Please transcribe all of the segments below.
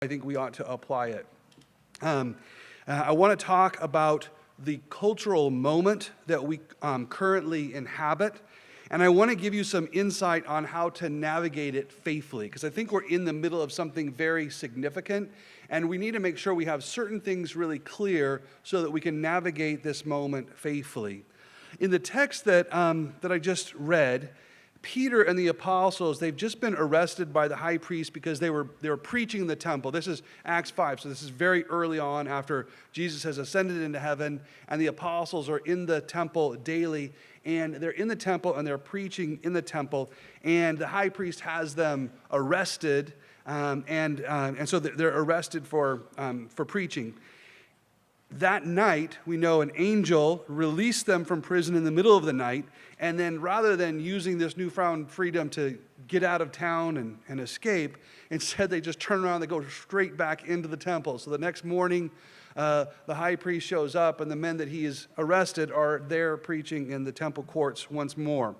I think we ought to apply it. I want to talk about the cultural moment that we currently inhabit, and I want to give you some insight on how to navigate it faithfully, because I think we're in the middle of something very significant, and we need to make sure we have certain things really clear so that we can navigate this moment faithfully. In the text that I just read, Peter and the apostles, they've just been arrested by the high priest because they were preaching in the temple. This is Acts 5, so this is very early on after Jesus has ascended into heaven, and the apostles are in the temple daily, and they're in the temple and they're preaching in the temple, and the high priest has them arrested, and so they're arrested for preaching. That night, we know an angel released them from prison in the middle of the night, and then rather than using this newfound freedom to get out of town and escape, instead they just turn around and they go straight back into the temple. So the next morning, the high priest shows up, and the men that he has arrested are there preaching in the temple courts once more.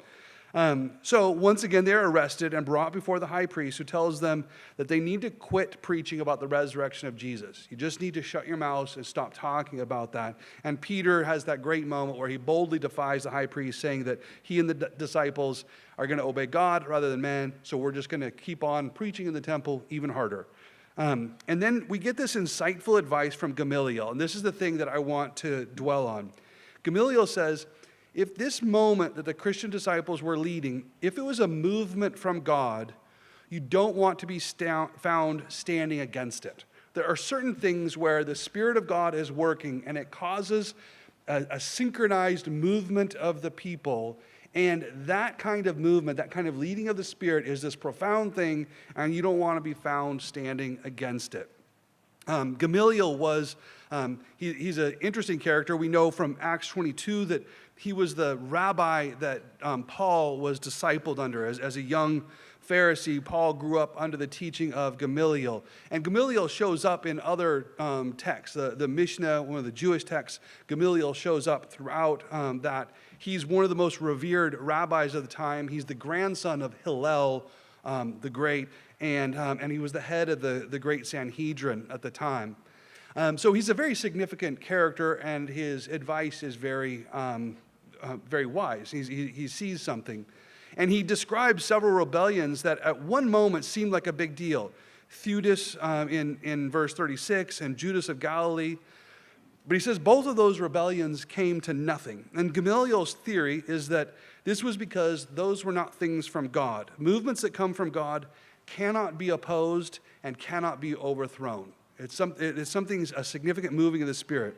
So once again, they're arrested and brought before the high priest, who tells them that they need to quit preaching about the resurrection of Jesus. You just need to shut your mouths and stop talking about that. And Peter has that great moment where he boldly defies the high priest, saying that he and the disciples are going to obey God rather than man, so we're just going to keep on preaching in the temple even harder. And then we get this insightful advice from Gamaliel, and this is the thing that I want to dwell on. Gamaliel says, if this moment that the Christian disciples were leading, if it was a movement from God, you don't want to be found standing against it. There are certain things where the Spirit of God is working, and it causes a synchronized movement of the people. And that kind of movement, that kind of leading of the Spirit is this profound thing, and you don't want to be found standing against it. Gamaliel was, he's an interesting character. We know from Acts 22 that he was the rabbi that Paul was discipled under. As a young Pharisee, Paul grew up under the teaching of Gamaliel. And Gamaliel shows up in other texts. The Mishnah, one of the Jewish texts, Gamaliel shows up throughout that. He's one of the most revered rabbis of the time. He's the grandson of Hillel the Great, and he was the head of the great Sanhedrin at the time. So he's a very significant character, and his advice is very wise. He sees something. And he describes several rebellions that at one moment seemed like a big deal. Theudas in verse 36 and Judas of Galilee. But he says both of those rebellions came to nothing. And Gamaliel's theory is that this was because those were not things from God. Movements that come from God cannot be opposed and cannot be overthrown. It's a significant moving of the Spirit.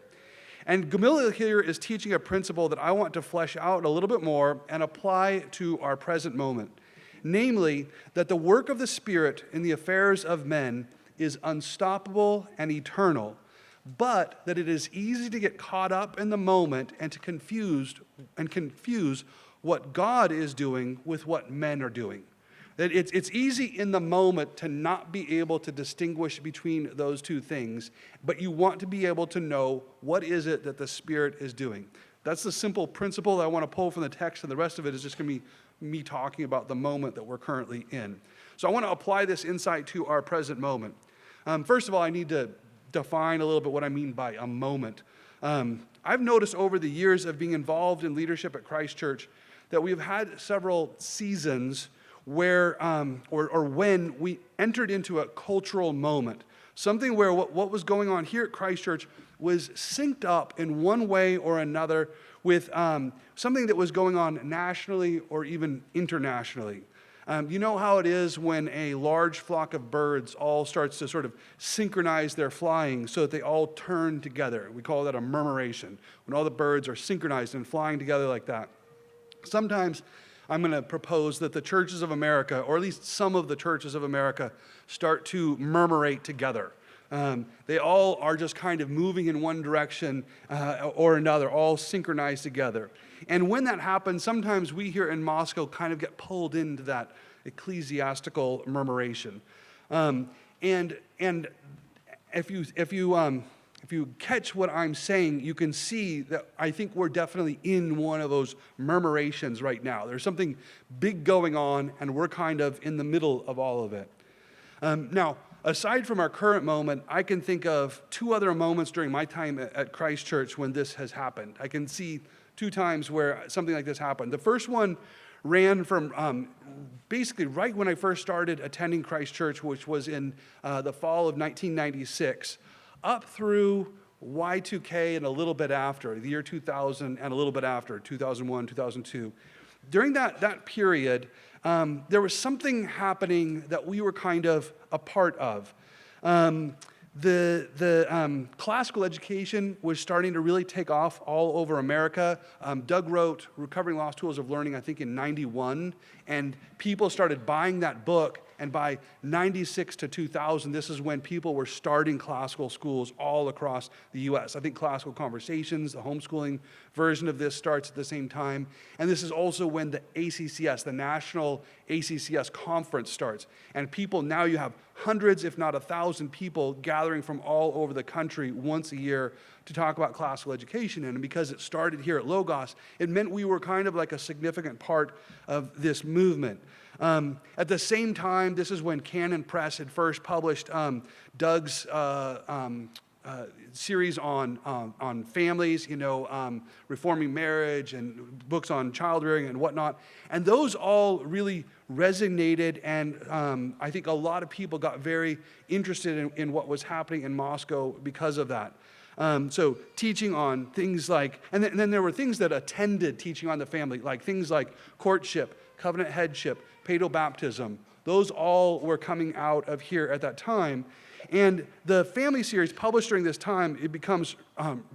And Gamaliel here is teaching a principle that I want to flesh out a little bit more and apply to our present moment. Namely, that the work of the Spirit in the affairs of men is unstoppable and eternal, but that it is easy to get caught up in the moment and to confuse what God is doing with what men are doing. That it's easy in the moment to not be able to distinguish between those two things, but you want to be able to know what is it that the Spirit is doing. That's the simple principle that I want to pull from the text, and the rest of it is just going to be me talking about the moment that we're currently in. So I want to apply this insight to our present moment. First of all, I need to define a little bit what I mean by a moment. I've noticed over the years of being involved in leadership at Christ Church that we've had several seasons where or when we entered into a cultural moment, something where what was going on here at Christ Church was synced up in one way or another with something that was going on nationally or even internationally. You know how it is when a large flock of birds all starts to sort of synchronize their flying so that they all turn together. We call that a murmuration, when all the birds are synchronized and flying together like that. Sometimes I'm going to propose that the churches of America, or at least some of the churches of America, start to murmurate together. They all are just kind of moving in one direction or another, all synchronized together. And when that happens, sometimes we here in Moscow kind of get pulled into that ecclesiastical murmuration. And if you catch what I'm saying, you can see that I think we're definitely in one of those murmurations right now. There's something big going on, and we're kind of in the middle of all of it. Now, aside from our current moment, I can think of two other moments during my time at Christ Church when this has happened. I can see two times where something like this happened. The first one ran from basically right when I first started attending Christ Church, which was in the fall of 1996, up through Y2K and a little bit after, the year 2000 and a little bit after, 2001, 2002. During that period, there was something happening that we were kind of a part of. The classical education was starting to really take off all over America. Doug wrote Recovering Lost Tools of Learning, I think, in 91, and people started buying that book. And by 96 to 2000, this is when people were starting classical schools all across the U.S. I think Classical Conversations, the homeschooling version of this, starts at the same time. And this is also when the ACCS, the National ACCS Conference, starts. And people, now you have hundreds, if not 1,000 people gathering from all over the country once a year to talk about classical education. And because it started here at Logos, it meant we were kind of like a significant part of this movement. At the same time, this is when Canon Press had first published Doug's series on families, reforming marriage and books on child rearing and whatnot. And those all really resonated, and I think a lot of people got very interested in what was happening in Moscow because of that. So teaching on things like, and then there were things that attended teaching on the family, like things like courtship, covenant headship, paedobaptism. Those all were coming out of here at that time. And the family series published during this time, it becomes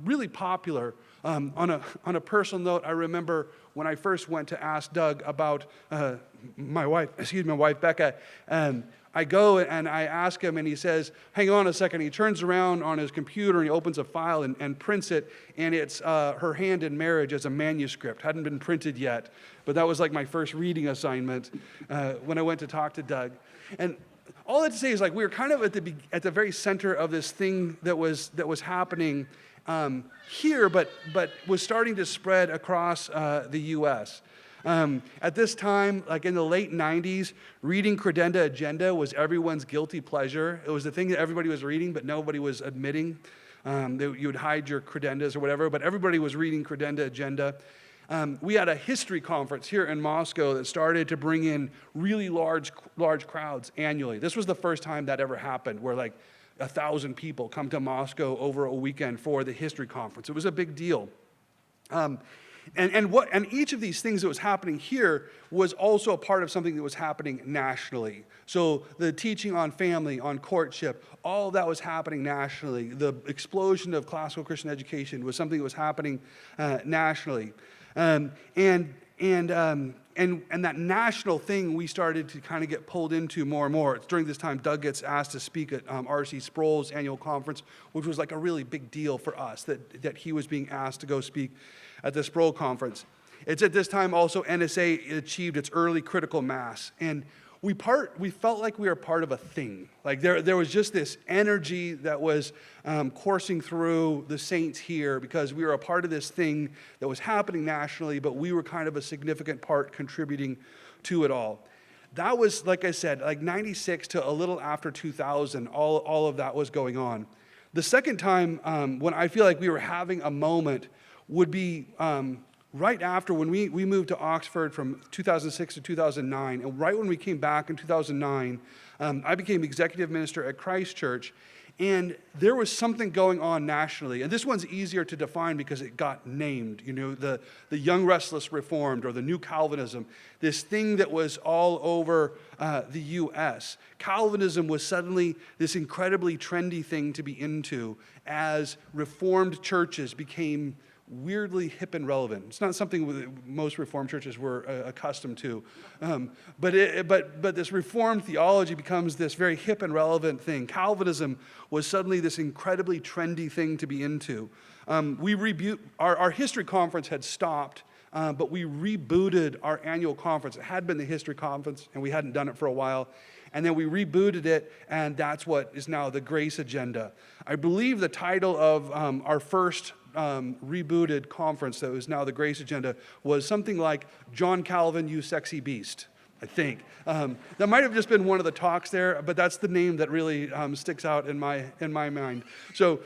really popular. On a personal note, I remember when I first went to ask Doug about my wife Becca, I go and I ask him, and he says, hang on a second. He turns around on his computer and he opens a file and prints it, and it's her hand in marriage as a manuscript. Hadn't been printed yet, but that was like my first reading assignment when I went to talk to Doug. And all that to say is, like, we were kind of at the very center of this thing that was happening here, but was starting to spread across the U.S. At this time, like in the late 90s, reading Credenda Agenda was everyone's guilty pleasure. It was the thing that everybody was reading, but nobody was admitting. You would hide your credendas or whatever, but everybody was reading Credenda Agenda. We had a history conference here in Moscow that started to bring in really large crowds annually. This was the first time that ever happened, where like 1,000 people come to Moscow over a weekend for the history conference. It was a big deal. And each of these things that was happening here was also a part of something that was happening nationally. So the teaching on family, on courtship, all that was happening nationally. The explosion of classical Christian education was something that was happening nationally. And that national thing we started to kind of get pulled into more and more. It's during this time Doug gets asked to speak at R.C. Sproul's annual conference, which was like a really big deal for us that he was being asked to go speak at the Sproul conference. It's at this time also NSA achieved its early critical mass, and we felt like we were part of a thing. Like there was just this energy that was coursing through the saints here because we were a part of this thing that was happening nationally, but we were kind of a significant part contributing to it all. That was, like I said, like 96 to a little after 2000, all of that was going on. The second time when I feel like we were having a moment would be right after when we moved to Oxford from 2006 to 2009, and right when we came back in 2009, I became executive minister at Christ Church, and there was something going on nationally. And this one's easier to define because it got named, the Young Restless Reformed or the New Calvinism, this thing that was all over the U.S. Calvinism was suddenly this incredibly trendy thing to be into as Reformed churches became weirdly hip and relevant. It's not something most Reformed churches were accustomed to, but this Reformed theology becomes this very hip and relevant thing. Calvinism was suddenly this incredibly trendy thing to be into. Our history conference had stopped, but we rebooted our annual conference. It had been the history conference, and we hadn't done it for a while. And then we rebooted it, and that's what is now the Grace Agenda. I believe the title of our first rebooted conference that was now the Grace Agenda was something like John Calvin, You Sexy Beast. I think. That might have just been one of the talks there, but that's the name that really sticks out in my mind. So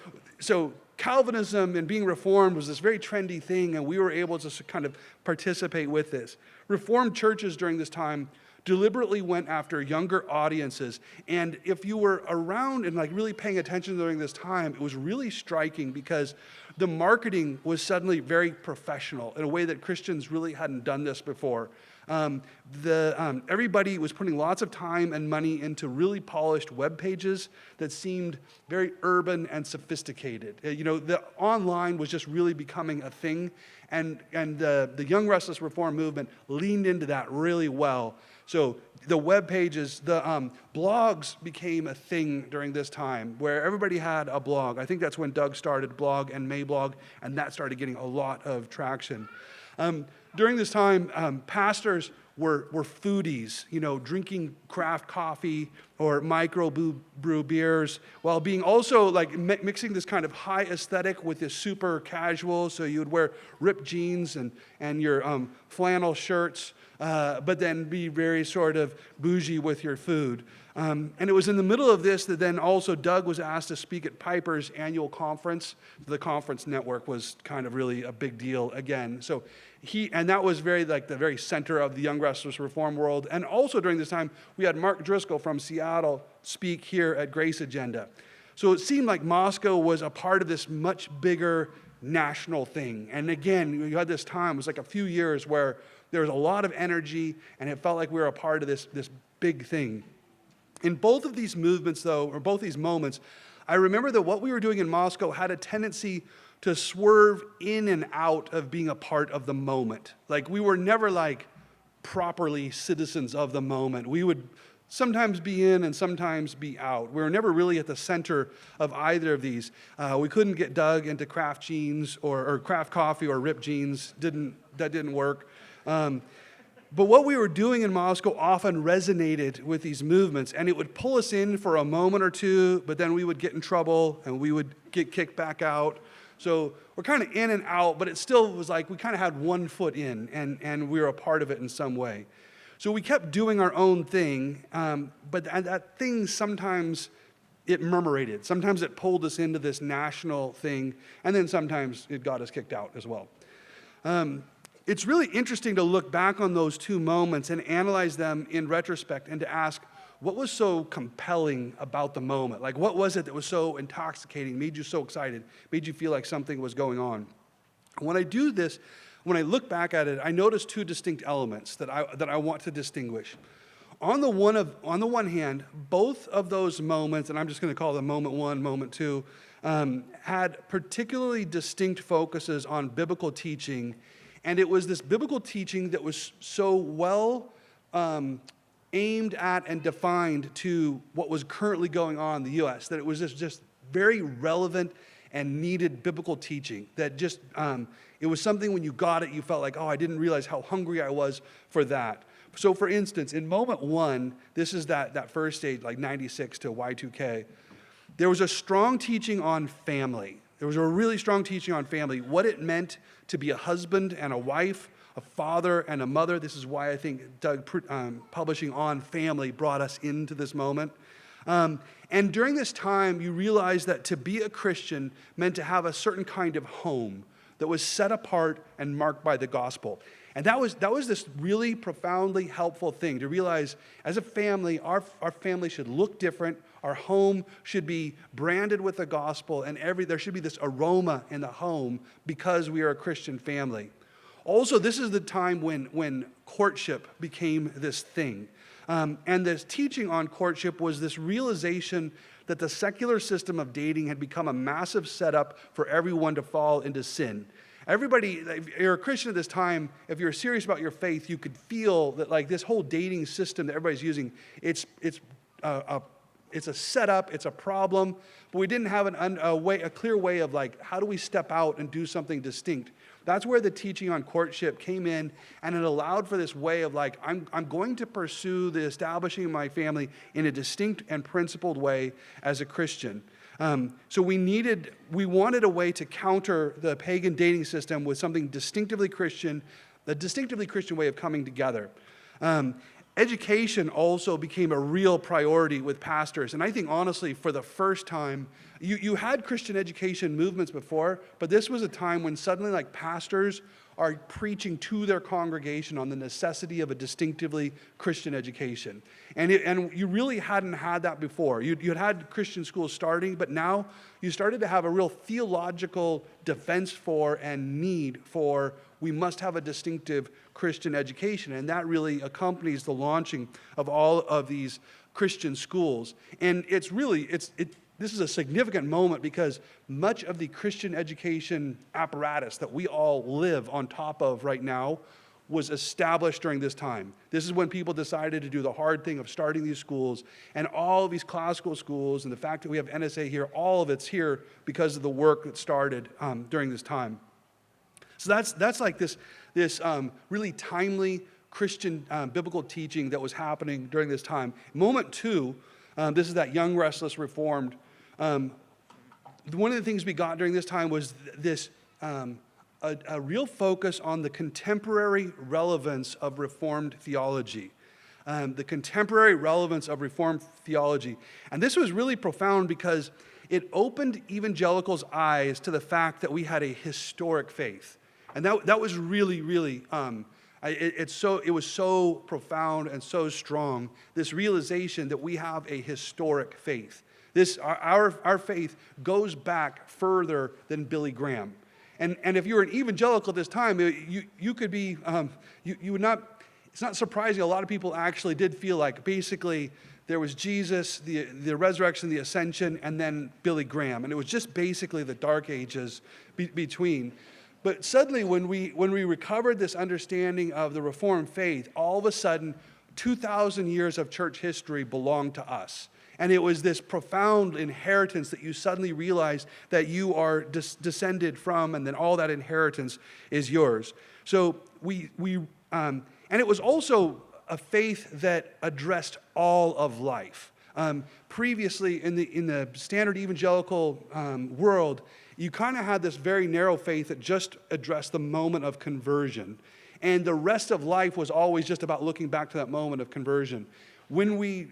Calvinism and being Reformed was this very trendy thing, and we were able to kind of participate with this. Reformed churches during this time deliberately went after younger audiences, and if you were around and like really paying attention during this time, it was really striking because the marketing was suddenly very professional in a way that Christians really hadn't done this before. Everybody was putting lots of time and money into really polished web pages that seemed very urban and sophisticated. The online was just really becoming a thing, and the Young Restless Reform movement leaned into that really well. So the web pages, the blogs became a thing during this time where everybody had a blog. I think that's when Doug started Blog and Mayblog, and that started getting a lot of traction. During this time, pastors were foodies, drinking craft coffee or micro-brew beers, while being also like mixing this kind of high aesthetic with this super casual. So you would wear ripped jeans and your flannel shirts, but then be very sort of bougie with your food. And it was in the middle of this that then also Doug was asked to speak at Piper's annual conference. The conference network was kind of really a big deal again. So and that was very like the very center of the Young Restless Reform world. And also during this time, we had Mark Driscoll from Seattle speak here at Grace Agenda. So it seemed like Moscow was a part of this much bigger national thing. And again, you had this time, it was like a few years where there was a lot of energy and it felt like we were a part of this big thing. In both of these movements, though, or both these moments, I remember that what we were doing in Moscow had a tendency to swerve in and out of being a part of the moment. Like, we were never like properly citizens of the moment. We would sometimes be in and sometimes be out. We were never really at the center of either of these. We couldn't get Doug into craft jeans or craft coffee or ripped jeans. That didn't work. But what we were doing in Moscow often resonated with these movements, and it would pull us in for a moment or two, but then we would get in trouble and we would get kicked back out. So we're kind of in and out, but it still was like we kind of had one foot in, and we were a part of it in some way. So we kept doing our own thing, but that thing sometimes it murmurated. Sometimes it pulled us into this national thing, and then sometimes it got us kicked out as well. It's really interesting to look back on those two moments and analyze them in retrospect and to ask, what was so compelling about the moment? Like, what was it that was so intoxicating, made you so excited, made you feel like something was going on? When I do this, when I look back at it, I notice two distinct elements that I want to distinguish. On the one hand, both of those moments, and I'm just going to call them moment one, moment two, had particularly distinct focuses on biblical teaching. And it was this biblical teaching that was so well aimed at and defined to what was currently going on in the U.S., that it was just very relevant and needed biblical teaching. That just, it was something when you got it, you felt like, oh, I didn't realize how hungry I was for that. So for instance, in moment one, this is that first stage, like 96 to Y2K, there was a strong teaching on family. There was a really strong teaching on family, what it meant to be a husband and a wife, a father and a mother. This is why I think Doug publishing on family brought us into this moment. And during this time, you realize that to be a Christian meant to have a certain kind of home that was set apart and marked by the gospel. And that was this really profoundly helpful thing to realize as a family, our family should look different. Our home should be branded with the gospel, and there should be this aroma in the home because we are a Christian family. Also, this is the time when courtship became this thing. And this teaching on courtship was this realization that the secular system of dating had become a massive setup for everyone to fall into sin. Everybody, if you're a Christian at this time, if you're serious about your faith, you could feel that like this whole dating system that everybody's using, it's a setup, it's a problem, but we didn't have a clear way of like, how do we step out and do something distinct? That's where the teaching on courtship came in, and it allowed for this way of like, I'm going to pursue the establishing of my family in a distinct and principled way as a Christian. So we wanted a way to counter the pagan dating system with something distinctively Christian, a distinctively Christian way of coming together. education also became a real priority with pastors. And I think, honestly, for the first time, you had Christian education movements before, but this was a time when suddenly, like, pastors are preaching to their congregation on the necessity of a distinctively Christian education. And you really hadn't had that before. You'd had Christian schools starting, but now you started to have a real theological defense for and need for, we must have a distinctive Christian education. And that really accompanies the launching of all of these Christian schools. And this is a significant moment because much of the Christian education apparatus that we all live on top of right now was established during this time. This is when people decided to do the hard thing of starting these schools, and all of these classical schools, and the fact that we have NSA here, all of it's here because of the work that started during this time. So that's like this really timely Christian biblical teaching that was happening during this time. Moment two, this is that young, restless, reformed. One of the things we got during this time was this a real focus on the contemporary relevance of Reformed theology. The contemporary relevance of Reformed theology. And this was really profound because it opened evangelicals' eyes to the fact that we had a historic faith. And that was really, really, it was so profound and so strong, this realization that we have a historic faith. Our faith goes back further than Billy Graham. And if you were an evangelical at this time, you could be, you would not, it's not surprising, a lot of people actually did feel like basically there was Jesus, the resurrection, the ascension, and then Billy Graham. And it was just basically the dark ages between. But suddenly when we recovered this understanding of the Reformed faith, all of a sudden 2,000 years of church history belonged to us. And it was this profound inheritance that you suddenly realize that you are descended from, and then all that inheritance is yours. So and it was also a faith that addressed all of life. Previously, in the standard evangelical world, you kind of had this very narrow faith that just addressed the moment of conversion. And the rest of life was always just about looking back to that moment of conversion. When we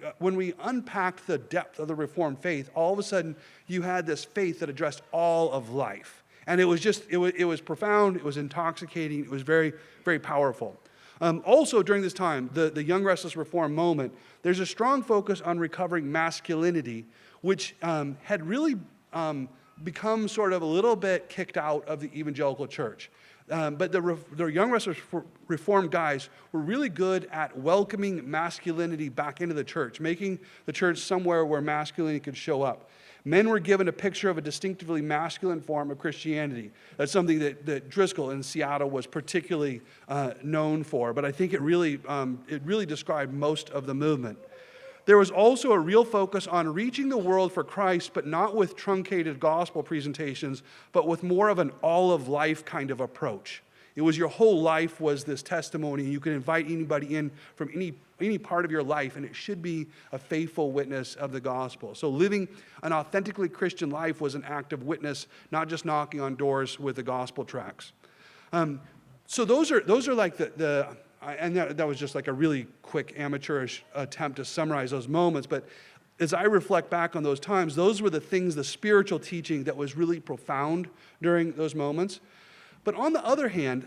unpacked the depth of the Reformed faith, all of a sudden you had this faith that addressed all of life. And it was profound, it was intoxicating, it was very, very powerful. Also during this time, the young, restless, reformed moment, there's a strong focus on recovering masculinity, which had really become sort of a little bit kicked out of the evangelical church. But the young, restless, reformed guys were really good at welcoming masculinity back into the church, making the church somewhere where masculinity could show up. Men were given a picture of a distinctively masculine form of Christianity. That's something that Driscoll in Seattle was particularly known for, but I think it really described most of the movement. There was also a real focus on reaching the world for Christ, but not with truncated gospel presentations, but with more of an all-of-life kind of approach. It was your whole life was this testimony. You could invite anybody in from any part of your life, and it should be a faithful witness of the gospel. So living an authentically Christian life was an act of witness, not just knocking on doors with the gospel tracts. So those are like and that was just like a really quick amateurish attempt to summarize those moments. But as I reflect back on those times, those were the things, the spiritual teaching that was really profound during those moments. But on the other hand,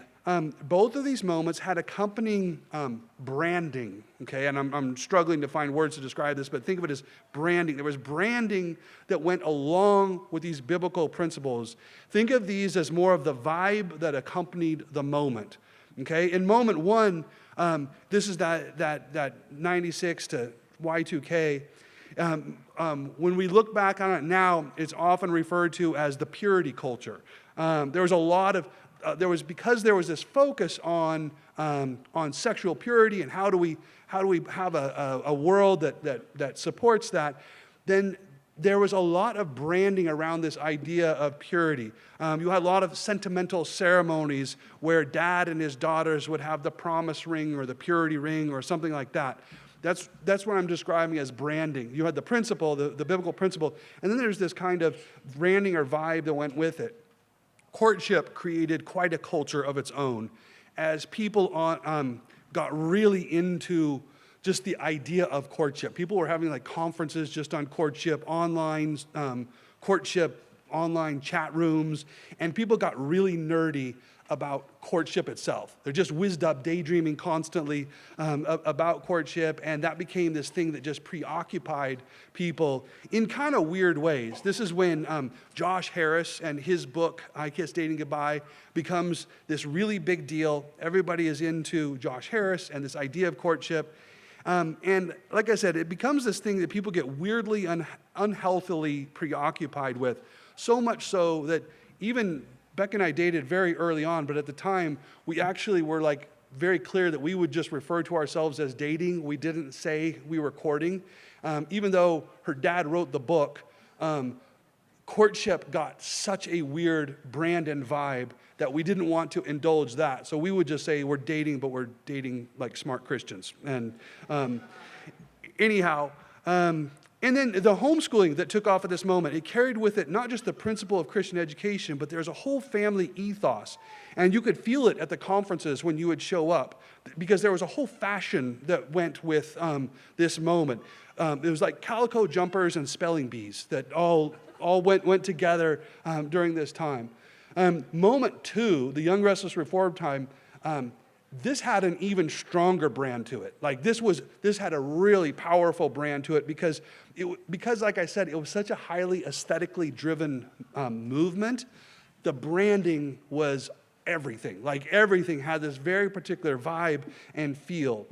both of these moments had accompanying branding, okay? And I'm struggling to find words to describe this, but think of it as branding. There was branding that went along with these biblical principles. Think of these as more of the vibe that accompanied the moment. Okay, in moment one, this is that 96 to Y2K. When we look back on it now, it's often referred to as the purity culture. There was because there was this focus on sexual purity and how do we have a world that supports that, then there was a lot of branding around this idea of purity. You had a lot of sentimental ceremonies where dad and his daughters would have the promise ring or the purity ring or something like that. That's what I'm describing as branding. You had the principle, the biblical principle, and then there's this kind of branding or vibe that went with it. Courtship created quite a culture of its own as people got really into just the idea of courtship. People were having like conferences just on courtship, online courtship, online chat rooms, and people got really nerdy about courtship itself. They're just whizzed up, daydreaming constantly about courtship, and that became this thing that just preoccupied people in kind of weird ways. This is when Josh Harris and his book, I Kiss Dating Goodbye, becomes this really big deal. Everybody is into Josh Harris and this idea of courtship. And like I said, it becomes this thing that people get weirdly, unhealthily preoccupied with, so much so that even Beck and I dated very early on, but at the time, we actually were like very clear that we would just refer to ourselves as dating. We didn't say we were courting. Even though her dad wrote the book, courtship got such a weird brand and vibe that we didn't want to indulge that. So we would just say we're dating, but we're dating like smart Christians. And anyhow, and then the homeschooling that took off at this moment, it carried with it not just the principle of Christian education, but there's a whole family ethos. And you could feel it at the conferences when you would show up, because there was a whole fashion that went with this moment. It was like calico jumpers and spelling bees that all went together during this time. Moment 2, the Young Restless Reformed time, this had an even stronger brand to it. Like this had a really powerful brand to it because like I said, it was such a highly aesthetically driven movement. The branding was everything. Like everything had this very particular vibe and feel.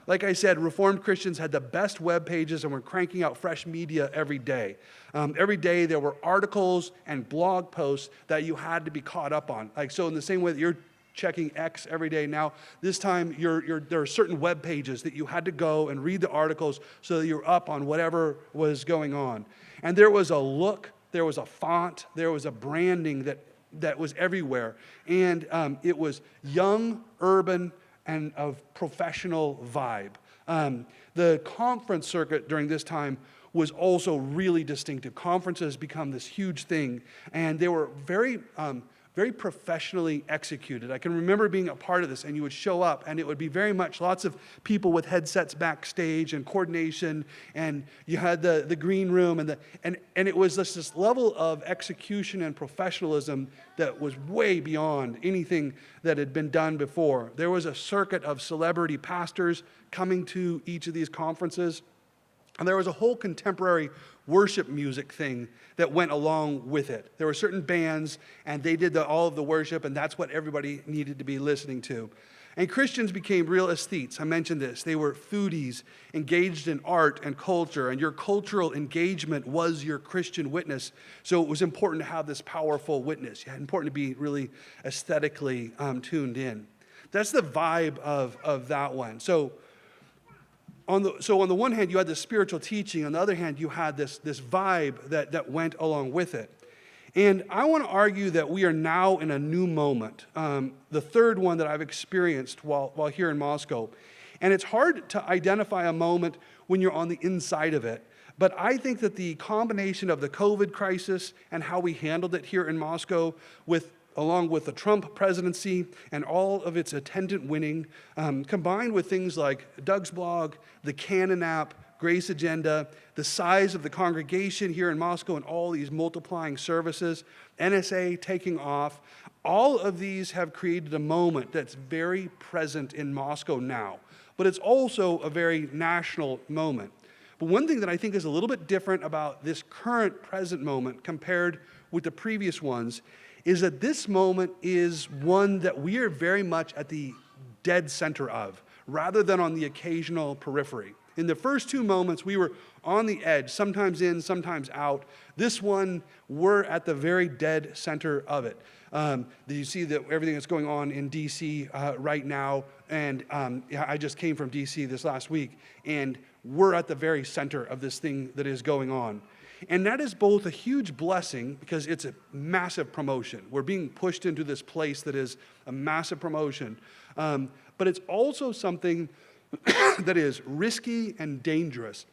Like I said, Reformed Christians had the best web pages and were cranking out fresh media every day. Every day there were articles and blog posts that you had to be caught up on. Like so in the same way that you're checking X every day now, this time there are certain web pages that you had to go and read the articles so that you're up on whatever was going on. And there was a look, there was a font, there was a branding that was everywhere. And it was young, urban, and of professional vibe. The conference circuit during this time was also really distinctive. Conferences become this huge thing, and they were very professionally executed. I can remember being a part of this, and you would show up, and it would be very much lots of people with headsets backstage and coordination, and you had the green room, and it was this level of execution and professionalism that was way beyond anything that had been done before. There was a circuit of celebrity pastors coming to each of these conferences, and there was a whole contemporary worship music thing that went along with it. There were certain bands, and they did all of the worship, and that's what everybody needed to be listening to. And Christians became real aesthetes. I mentioned this. They were foodies, engaged in art and culture, and your cultural engagement was your Christian witness. So it was important to have this powerful witness. It's important to be really aesthetically tuned in. That's the vibe of that one. So on the one hand, you had this spiritual teaching. On the other hand, you had this vibe that went along with it. And I want to argue that we are now in a new moment, the third one that I've experienced while here in Moscow. And it's hard to identify a moment when you're on the inside of it. But I think that the combination of the COVID crisis and how we handled it here in Moscow along with the Trump presidency and all of its attendant winning, combined with things like Doug's blog, the Canon app, Grace Agenda, the size of the congregation here in Moscow and all these multiplying services, NSA taking off, all of these have created a moment that's very present in Moscow now. But it's also a very national moment. But one thing that I think is a little bit different about this current present moment compared with the previous ones is that this moment is one that we are very much at the dead center of, rather than on the occasional periphery. In the first two moments, we were on the edge, sometimes in, sometimes out. This one, we're at the very dead center of it. You see that everything that's going on in D.C. Right now, and I just came from D.C. this last week, and we're at the very center of this thing that is going on. And that is both a huge blessing because it's a massive promotion. We're being pushed into this place that is a massive promotion. But it's also something that is risky and dangerous.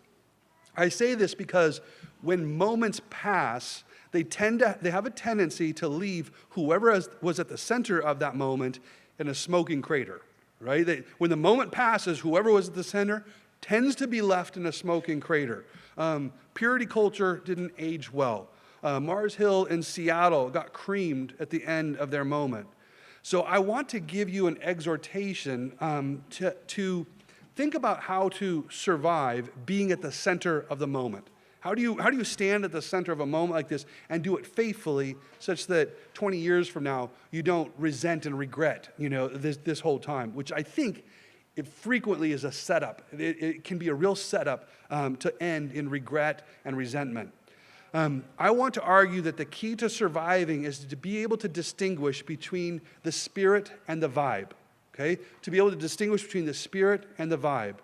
I say this because when moments pass, they have a tendency to leave whoever was at the center of that moment in a smoking crater. right? When the moment passes, whoever was at the center tends to be left in a smoking crater. Purity culture didn't age well. Mars Hill in Seattle got creamed at the end of their moment. So I want to give you an exhortation to think about how to survive being at the center of the moment. How do you stand at the center of a moment like this and do it faithfully such that 20 years from now you don't resent and regret, this whole time, which I think it frequently is a setup. It can be a real setup to end in regret and resentment. I want to argue that the key to surviving is to be able to distinguish between the spirit and the vibe, okay? To be able to distinguish between the spirit and the vibe.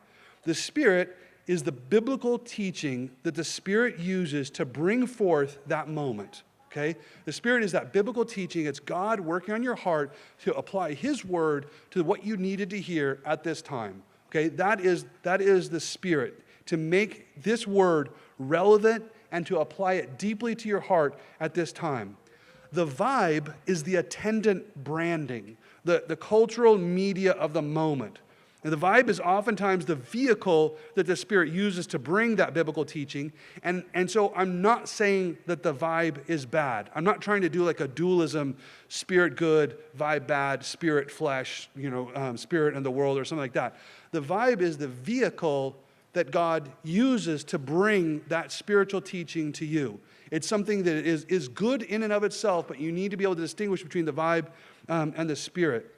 The spirit is the biblical teaching that the Spirit uses to bring forth that moment, okay? The Spirit is that biblical teaching. It's God working on your heart to apply His word to what you needed to hear at this time, okay? That is the Spirit, to make this word relevant and to apply it deeply to your heart at this time. The vibe is the attendant branding, the cultural media of the moment. And the vibe is oftentimes the vehicle that the Spirit uses to bring that biblical teaching. And so I'm not saying that the vibe is bad. I'm not trying to do like a dualism, spirit good, vibe bad, spirit flesh, spirit and the world or something like that. The vibe is the vehicle that God uses to bring that spiritual teaching to you. It's something that is good in and of itself, but you need to be able to distinguish between the vibe and the Spirit.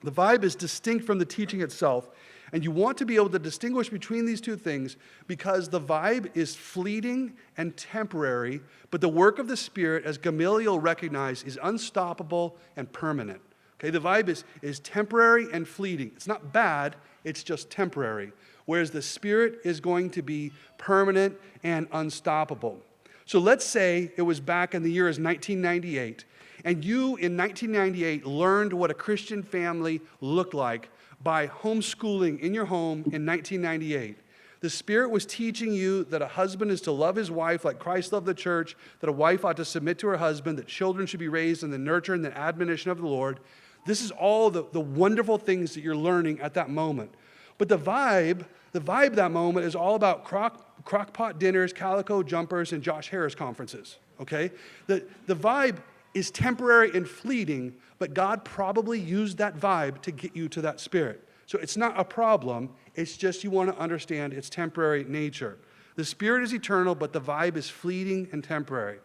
The vibe is distinct from the teaching itself, and you want to be able to distinguish between these two things because the vibe is fleeting and temporary, but the work of the Spirit, as Gamaliel recognized, is unstoppable and permanent. Okay, the vibe is temporary and fleeting. It's not bad, it's just temporary, whereas the Spirit is going to be permanent and unstoppable. So let's say it was back in the year 1998, and you in 1998 learned what a Christian family looked like by homeschooling in your home in 1998. The Spirit was teaching you that a husband is to love his wife like Christ loved the church, that a wife ought to submit to her husband, that children should be raised in the nurture and the admonition of the Lord. This is all the wonderful things that you're learning at that moment. But the vibe that moment is all about crock-pot dinners, calico jumpers, and Josh Harris conferences, okay? The vibe is temporary and fleeting, but God probably used that vibe to get you to that Spirit. So it's not a problem, it's just you want to understand its temporary nature. The Spirit is eternal, but the vibe is fleeting and temporary.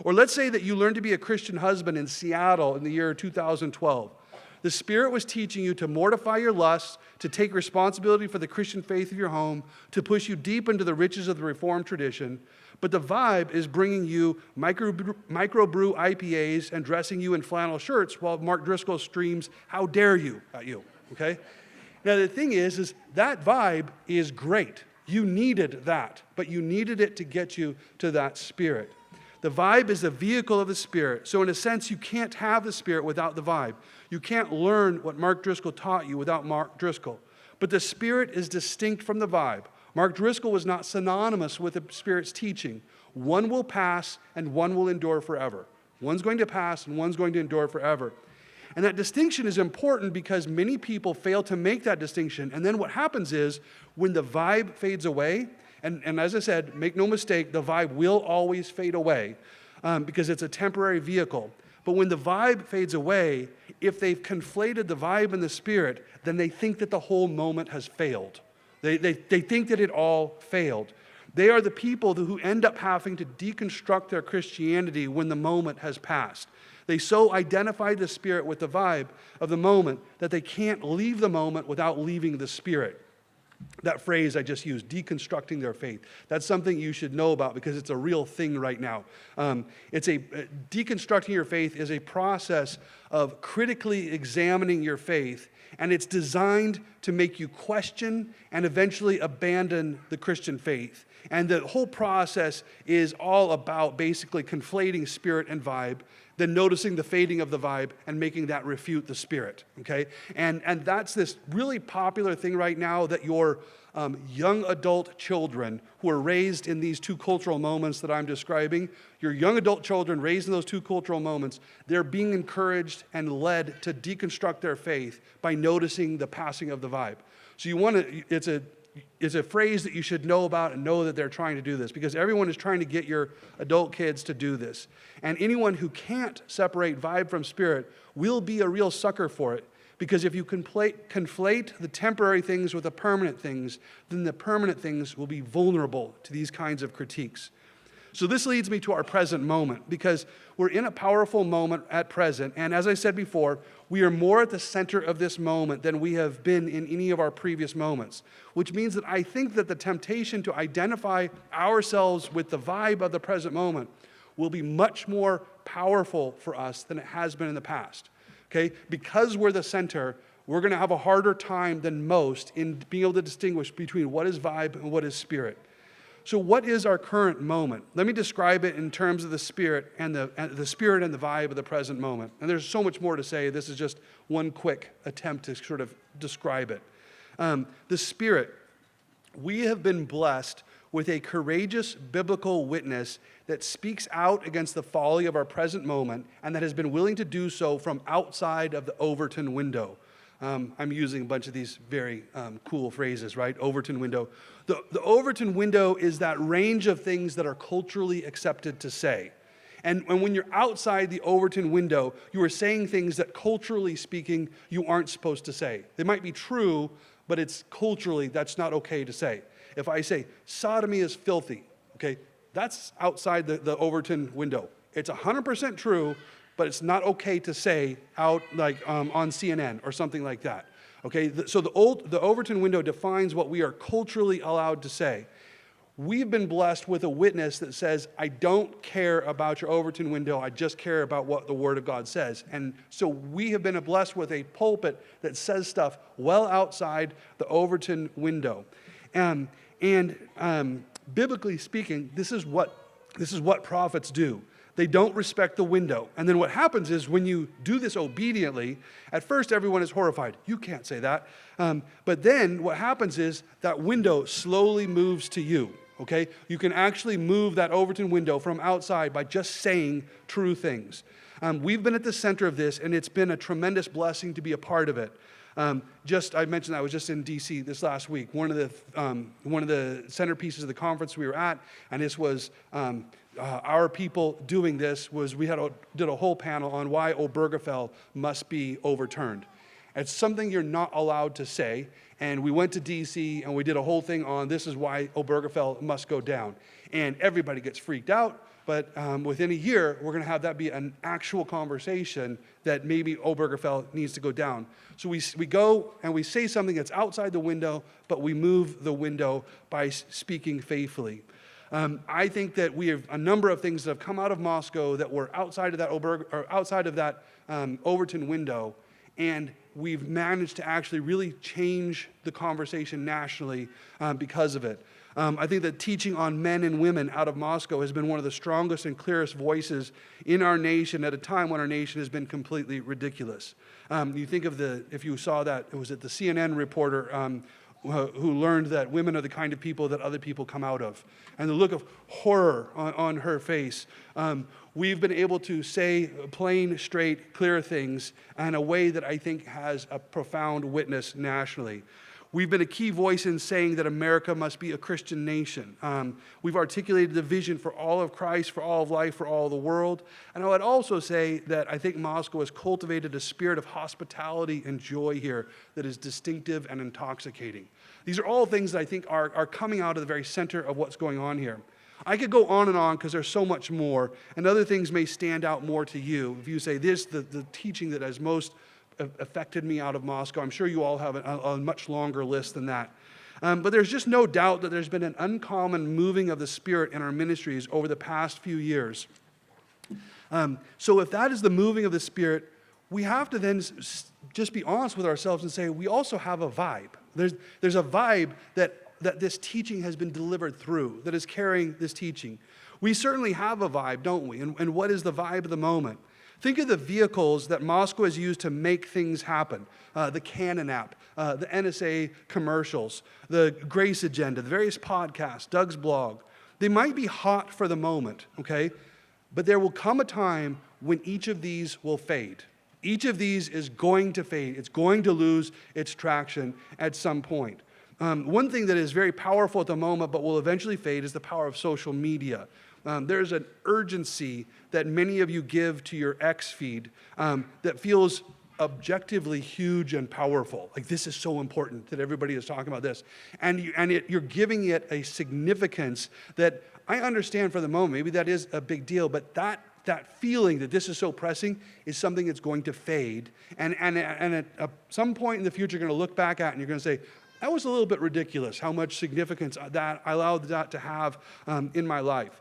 Or let's say that you learned to be a Christian husband in Seattle in the year 2012. The Spirit was teaching you to mortify your lusts, to take responsibility for the Christian faith of your home, to push you deep into the riches of the Reformed tradition. But the vibe is bringing you microbrew IPAs and dressing you in flannel shirts while Mark Driscoll streams, "How dare you," at you, okay? Now the thing is that vibe is great. You needed that, but you needed it to get you to that Spirit. The vibe is the vehicle of the Spirit. So in a sense, you can't have the Spirit without the vibe. You can't learn what Mark Driscoll taught you without Mark Driscoll. But the Spirit is distinct from the vibe. Mark Driscoll was not synonymous with the Spirit's teaching. One will pass and one will endure forever. One's going to pass and one's going to endure forever. And that distinction is important because many people fail to make that distinction. And then what happens is when the vibe fades away, and as I said, make no mistake, the vibe will always fade away because it's a temporary vehicle. But when the vibe fades away, if they've conflated the vibe and the Spirit, then they think that the whole moment has failed. They think that it all failed. They are the people who end up having to deconstruct their Christianity when the moment has passed. They so identify the Spirit with the vibe of the moment that they can't leave the moment without leaving the Spirit. That phrase I just used, deconstructing their faith. That's something you should know about because it's a real thing right now. Deconstructing your faith is a process of critically examining your faith, and it's designed to make you question and eventually abandon the Christian faith. And the whole process is all about basically conflating Spirit and vibe than noticing the fading of the vibe and making that refute the Spirit, okay? And that's this really popular thing right now that your young adult children who are raised in these two cultural moments that I'm describing, your young adult children raised in those two cultural moments, they're being encouraged and led to deconstruct their faith by noticing the passing of the vibe. So you want to, it's a phrase that you should know about and know that they're trying to do this, because everyone is trying to get your adult kids to do this. And anyone who can't separate vibe from spirit will be a real sucker for it, because if you conflate the temporary things with the permanent things, then the permanent things will be vulnerable to these kinds of critiques. So this leads me to our present moment, because we're in a powerful moment at present. And as I said before, we are more at the center of this moment than we have been in any of our previous moments, which means that I think that the temptation to identify ourselves with the vibe of the present moment will be much more powerful for us than it has been in the past. Okay? Because we're the center, we're going to have a harder time than most in being able to distinguish between what is vibe and what is spirit. So what is our current moment? Let me describe it in terms of the spirit and the spirit and the vibe of the present moment. And there's so much more to say. This is just one quick attempt to sort of describe it. The spirit, we have been blessed with a courageous biblical witness that speaks out against the folly of our present moment and that has been willing to do so from outside of the Overton window. I'm using a bunch of these very cool phrases, right? Overton window. The Overton window is that range of things that are culturally accepted to say. And when you're outside the Overton window, you are saying things that culturally speaking, you aren't supposed to say. They might be true, but it's culturally, that's not okay to say. If I say, sodomy is filthy, okay, that's outside the Overton window. It's 100% true, but it's not okay to say out like on CNN or something like that. Okay, so the Overton window defines what we are culturally allowed to say. We've been blessed with a witness that says, I don't care about your Overton window, I just care about what the Word of God says. And so we have been blessed with a pulpit that says stuff well outside the Overton window. And biblically speaking, this is what prophets do. They don't respect the window. And then what happens is when you do this obediently, at first everyone is horrified. You can't say that. But then what happens is that window slowly moves to you. Okay? You can actually move that Overton window from outside by just saying true things. We've been at the center of this, and it's been a tremendous blessing to be a part of it. I mentioned I was just in D.C. this last week. One of the centerpieces of the conference we were at, and this was our people doing this, was we did a whole panel on why Obergefell must be overturned. It's something you're not allowed to say, and we went to D.C. and we did a whole thing on this is why Obergefell must go down. And everybody gets freaked out. But within a year, we're going to have that be an actual conversation that maybe Obergefell needs to go down. So we go and we say something that's outside the window, but we move the window by speaking faithfully. I think that we have a number of things that have come out of Moscow that were outside of that Overton window, and we've managed to actually really change the conversation nationally because of it. I think that teaching on men and women out of Moscow has been one of the strongest and clearest voices in our nation at a time when our nation has been completely ridiculous. You think of if you saw that, it was the CNN reporter who learned that women are the kind of people that other people come out of. And the look of horror on her face. We've been able to say plain, straight, clear things in a way that I think has a profound witness nationally. We've been a key voice in saying that America must be a Christian nation. We've articulated the vision for all of Christ, for all of life, for all of the world. And I would also say that I think Moscow has cultivated a spirit of hospitality and joy here that is distinctive and intoxicating. These are all things that I think are coming out of the very center of what's going on here. I could go on and on because there's so much more, and other things may stand out more to you. If you say this, the teaching that has most affected me out of Moscow. I'm sure you all have a much longer list than that. But there's just no doubt that there's been an uncommon moving of the Spirit in our ministries over the past few years. So if that is the moving of the Spirit, we have to then just be honest with ourselves and say we also have a vibe. There's a vibe that this teaching has been delivered through, that is carrying this teaching. We certainly have a vibe, don't we? And what is the vibe of the moment? Think of the vehicles that Moscow has used to make things happen. The Canon app, the NSA commercials, the Grace Agenda, the various podcasts, Doug's blog. They might be hot for the moment, okay? But there will come a time when each of these will fade. Each of these is going to fade. It's going to lose its traction at some point. One thing that is very powerful at the moment but will eventually fade is the power of social media. There's an urgency that many of you give to your X feed that feels objectively huge and powerful. Like, this is so important that everybody is talking about this. And you're giving it a significance that I understand for the moment. Maybe that is a big deal, but that feeling that this is so pressing is something that's going to fade. And at some point in the future, you're going to look back at it and you're going to say, that was a little bit ridiculous, how much significance that I allowed that to have in my life.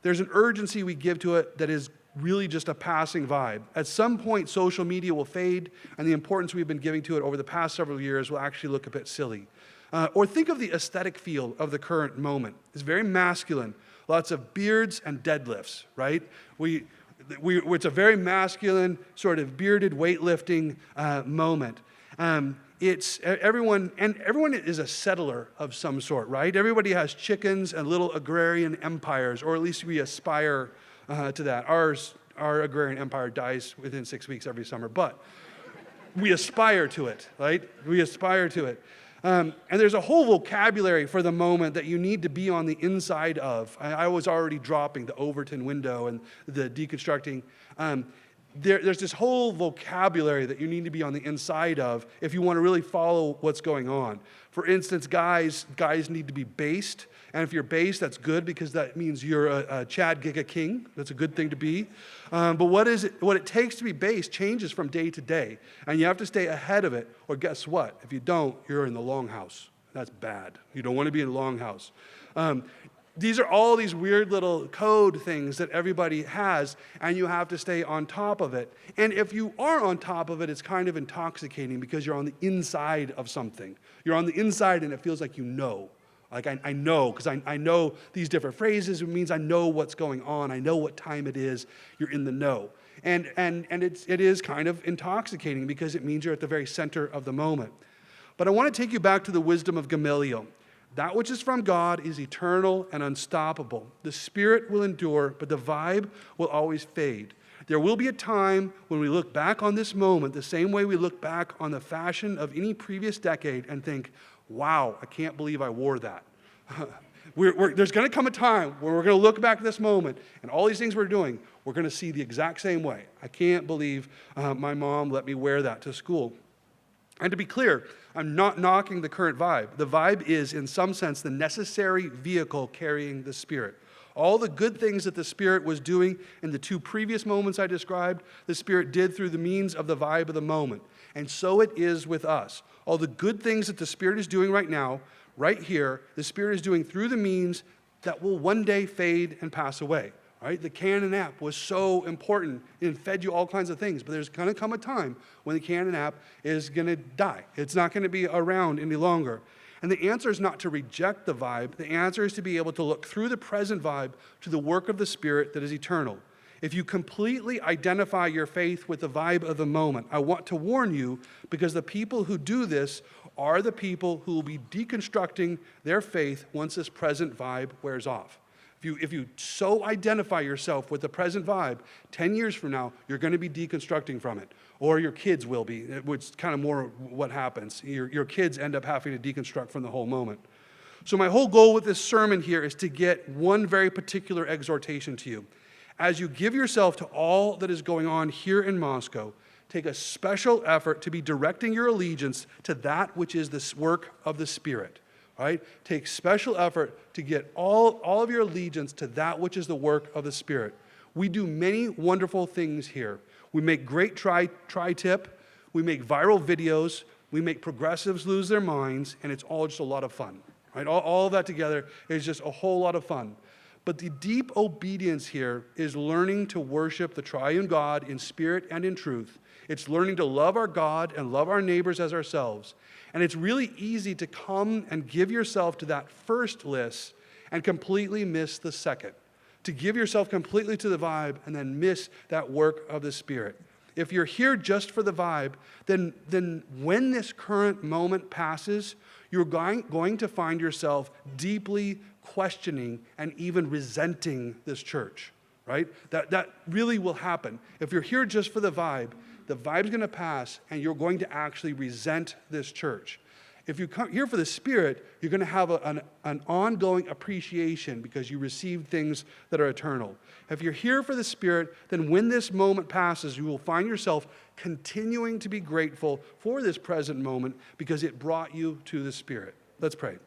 There's an urgency we give to it that is really just a passing vibe. At some point, social media will fade, and the importance we've been giving to it over the past several years will actually look a bit silly. Or think of the aesthetic feel of the current moment. It's very masculine. Lots of beards and deadlifts, right? It's a very masculine, sort of bearded weightlifting moment. Everyone is a settler of some sort, right? Everybody has chickens and little agrarian empires, or at least we aspire to that. Our agrarian empire dies within 6 weeks every summer, but we aspire to it, right? We aspire to it. And there's a whole vocabulary for the moment that you need to be on the inside of. I was already dropping the Overton window and the deconstructing. There's this whole vocabulary that you need to be on the inside of if you want to really follow what's going on. For instance, guys need to be based. And if you're based, that's good because that means you're a Chad Giga King. That's a good thing to be. But what it takes to be based changes from day to day. And you have to stay ahead of it. Or guess what? If you don't, you're in the longhouse. That's bad. You don't want to be in the longhouse. These are all these weird little code things that everybody has, and you have to stay on top of it. And if you are on top of it, it's kind of intoxicating because you're on the inside of something. You're on the inside, and it feels like you know. Like, I know, because I know these different phrases. It means I know what's going on. I know what time it is. You're in the know. And it is kind of intoxicating because it means you're at the very center of the moment. But I want to take you back to the wisdom of Gamaliel. That which is from God is eternal and unstoppable. The spirit will endure, but the vibe will always fade. There will be a time when we look back on this moment the same way we look back on the fashion of any previous decade and think, wow, I can't believe I wore that. There's going to come a time where we're going to look back at this moment and all these things we're doing, we're going to see the exact same way. I can't believe my mom let me wear that to school. And to be clear, I'm not knocking the current vibe. The vibe is, in some sense, the necessary vehicle carrying the Spirit. All the good things that the Spirit was doing in the two previous moments I described, the Spirit did through the means of the vibe of the moment. And so it is with us. All the good things that the Spirit is doing right now, right here, the Spirit is doing through the means that will one day fade and pass away. Right? The Canon app was so important. It fed you all kinds of things. But there's going to come a time when the Canon app is going to die. It's not going to be around any longer. And the answer is not to reject the vibe. The answer is to be able to look through the present vibe to the work of the Spirit that is eternal. If you completely identify your faith with the vibe of the moment, I want to warn you, because the people who do this are the people who will be deconstructing their faith once this present vibe wears off. If you so identify yourself with the present vibe, 10 years from now, you're going to be deconstructing from it. Or your kids will be, which is kind of more what happens. Your kids end up having to deconstruct from the whole moment. So my whole goal with this sermon here is to get one very particular exhortation to you. As you give yourself to all that is going on here in Moscow, take a special effort to be directing your allegiance to that which is the work of the Spirit. Right? Take special effort to get all of your allegiance to that which is the work of the Spirit. We do many wonderful things here. We make great tri-tip. We make viral videos. We make progressives lose their minds, and it's all just a lot of fun. Right? All of that together is just a whole lot of fun. But the deep obedience here is learning to worship the triune God in spirit and in truth. It's learning to love our God and love our neighbors as ourselves. And it's really easy to come and give yourself to that first list and completely miss the second. to give yourself completely to the vibe and then miss that work of the Spirit. If you're here just for the vibe, then when this current moment passes, you're going to find yourself deeply questioning and even resenting this church, right? That really will happen. If you're here just for the vibe's going to pass, and you're going to actually resent this church. If you come here for the Spirit, you're going to have an ongoing appreciation because you received things that are eternal. If you're here for the Spirit, then when this moment passes, you will find yourself continuing to be grateful for this present moment because it brought you to the Spirit. Let's pray.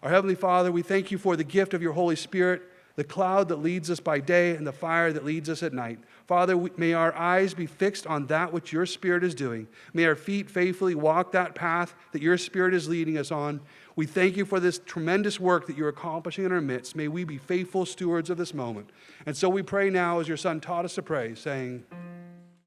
Our Heavenly Father, we thank you for the gift of your Holy Spirit, the cloud that leads us by day and the fire that leads us at night. Father, may our eyes be fixed on that which your Spirit is doing. May our feet faithfully walk that path that your Spirit is leading us on. We thank you for this tremendous work that you're accomplishing in our midst. May we be faithful stewards of this moment. And so we pray now as your Son taught us to pray, saying,